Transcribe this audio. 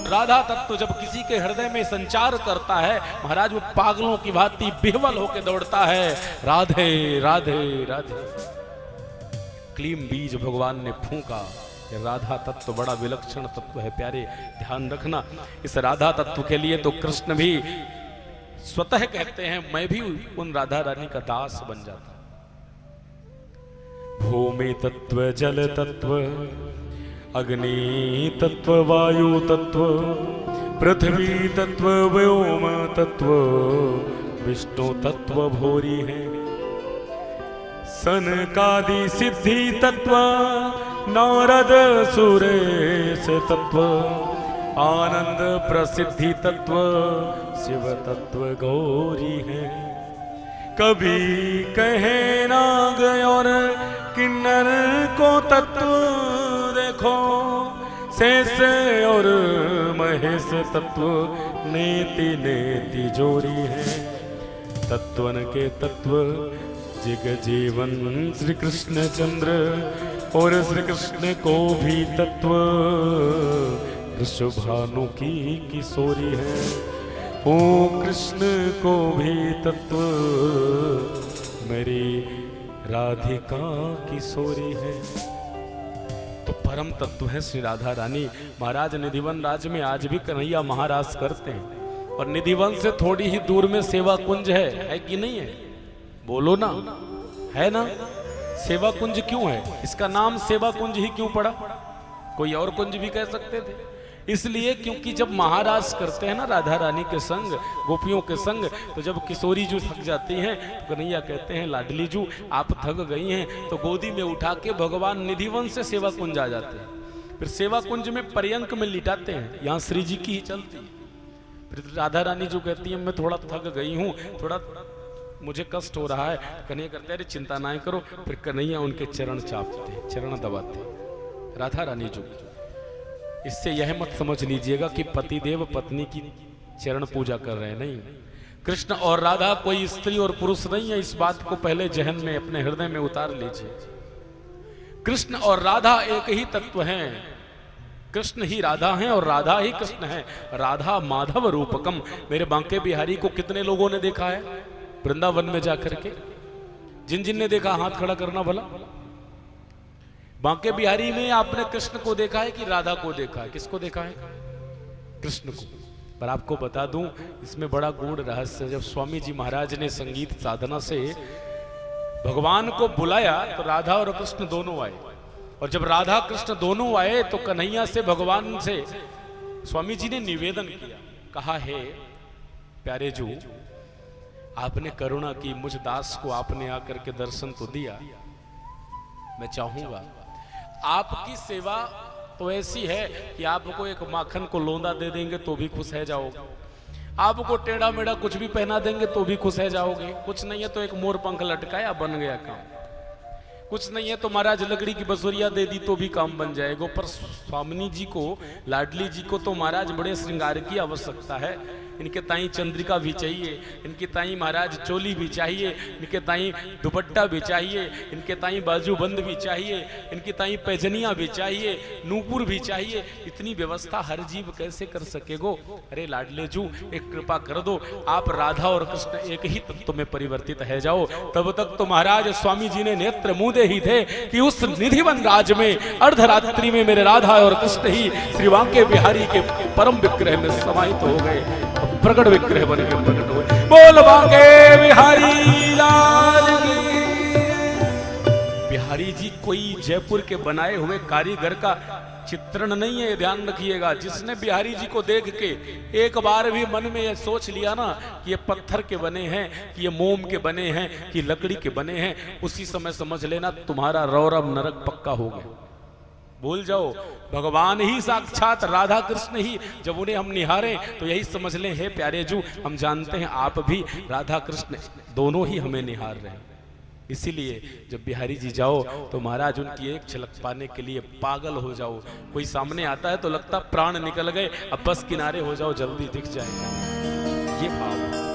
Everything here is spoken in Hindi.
राधा तत्व जब किसी के हृदय में संचार करता है महाराज, वो पागलों की भांति बिहवल होकर दौड़ता है, राधे राधे राधे। क्लीम बीज भगवान ने फूंका। राधा तत्व बड़ा विलक्षण तत्व है प्यारे, ध्यान रखना। इस राधा तत्व के लिए तो कृष्ण भी स्वतः कहते हैं मैं भी उन राधा रानी का दास बन जाता। भूमि तत्व, जल तत्व, अग्नि तत्व, वायु तत्व, पृथ्वी तत्व, व्योम तत्व, विष्णु तत्व भोरी है। सनकादि सिद्धि तत्व, नारद सुरेश तत्व, आनंद प्रसिद्धि तत्व, शिव तत्व गौरी है। कभी कहे नाग और किन्नर को तत्व देखो, शेष और महेश तत्व नेति नेति जोड़ी है। तत्वन के तत्व जिग जीवन श्री कृष्ण चंद्र, और श्री कृष्ण को भी तत्व वृषभानु की किशोरी है। ओ कृष्ण को भी तत्व मेरी राधिका किशोरी है। तो परम तत्व है श्री राधा रानी। महाराज निधिवन राज में आज भी कन्हैया महाराज करते हैं, और निधिवन से थोड़ी ही दूर में सेवा कुंज है कि नहीं है? बोलो ना, है ना? सेवा कुंज क्यों है? इसका नाम सेवा कुंज ही क्यों पड़ा? कोई और कुंज भी कह सकते थे। इसलिए क्योंकि जब महाराज करते हैं ना राधा रानी के संग, गोपियों के संग, तो जब किशोरी जू थक जाती हैं तो कन्हैया कहते हैं लाडली जू आप थक गई हैं, तो गोदी में उठा के भगवान निधिवन से सेवा कुंज आ जाते हैं। फिर सेवा कुंज में पर्यंक में लिटाते हैं, यहाँ श्री जी की ही चलती है। फिर राधा रानी जो कहती है मैं थोड़ा थक गई हूँ, थोड़ा मुझे कष्ट हो रहा है, कन्हैया कहते हैं अरे चिंता ना करो। फिर कन्हैया उनके चरण चापते, चरण दबाते राधा रानी जो। इससे यह मत समझ लीजिएगा कि पतिदेव पत्नी की चरण पूजा कर रहे हैं, नहीं। कृष्ण और राधा कोई स्त्री और पुरुष नहीं है, इस बात को पहले जहन में अपने हृदय में उतार लीजिए। कृष्ण और राधा एक ही तत्व हैं। कृष्ण ही राधा हैं और राधा ही कृष्ण हैं। राधा माधव रूपकम। मेरे बांके बिहारी को कितने लोगों ने देखा है वृंदावन में जाकर के? जिन जिन ने देखा हाथ खड़ा करना भला। बांके बिहारी में आपने कृष्ण को देखा है कि राधा को देखा है? किसको देखा है? कृष्ण को। पर आपको बता दूं इसमें बड़ा गूढ़ रहस्य। जब स्वामी जी महाराज ने संगीत साधना से भगवान को बुलाया तो राधा और कृष्ण दोनों आए, और जब राधा कृष्ण दोनों आए तो कन्हैया से भगवान से स्वामी जी ने निवेदन किया, कहा है प्यारे जू आपने करुणा की, मुझ दास को आपने आकर के दर्शन तो दिया, मैं चाहूंगा आपकी सेवा तो ऐसी है कि आपको एक माखन को लोंदा दे देंगे तो भी खुश है जाओगे, आपको टेढ़ा मेढ़ा कुछ भी पहना देंगे तो भी खुश है जाओगे, कुछ नहीं है तो एक मोर पंख लटकाया बन गया काम, कुछ नहीं है तो महाराज लकड़ी की बसुरिया दे दी तो भी काम बन जाएगा। पर स्वामिनी जी को, लाडली जी को तो महाराज बड़े श्रृंगार की आवश्यकता है। इनके ताई चंद्रिका भी चाहिए, इनकी ताई महाराज चोली भी चाहिए, इनके ताई दुपट्टा भी चाहिए, इनके ताई बाजूबंद भी चाहिए, इनकी ताई पैजनिया भी चाहिए, नूपुर भी चाहिए। इतनी व्यवस्था हर जीव कैसे कर सकेगो? अरे लाडले जू एक कृपा कर दो, आप राधा और कृष्ण एक ही तत्व में परिवर्तित है जाओ। तब तक तो महाराज स्वामी जी ने नेत्र मूंदे ही थे कि उस निधिवन राज में अर्धरात्रि में मेरे राधा और कृष्ण ही श्री बांके बिहारी के परम विग्रह में समाहित हो गए, प्रकट विग्रह बन के प्रकट हुए। बोल बांके बिहारी लाल की। बिहारी जी कोई जयपुर के बनाए हुए कारीगर का चित्रण नहीं है, ध्यान रखिएगा। जिसने बिहारी जी को देख के एक बार भी मन में यह सोच लिया ना कि ये पत्थर के बने हैं, कि ये मोम के बने हैं, कि लकड़ी के बने हैं, उसी समय समझ लेना तुम्हारा रौरव नरक पक्का हो गया। भूल जाओ, भगवान ही साक्षात राधा कृष्ण ही जब उन्हें हम निहारें तो यही समझ लें हे प्यारे जू हम जानते हैं आप भी राधा कृष्ण दोनों ही हमें निहार रहे हैं। इसीलिए जब बिहारी जी जाओ तो महाराज उनकी एक झलक पाने के लिए पागल हो जाओ। कोई सामने आता है तो लगता प्राण निकल गए, अब बस किनारे हो जाओ जल्दी दिख जाएगा। ये भाव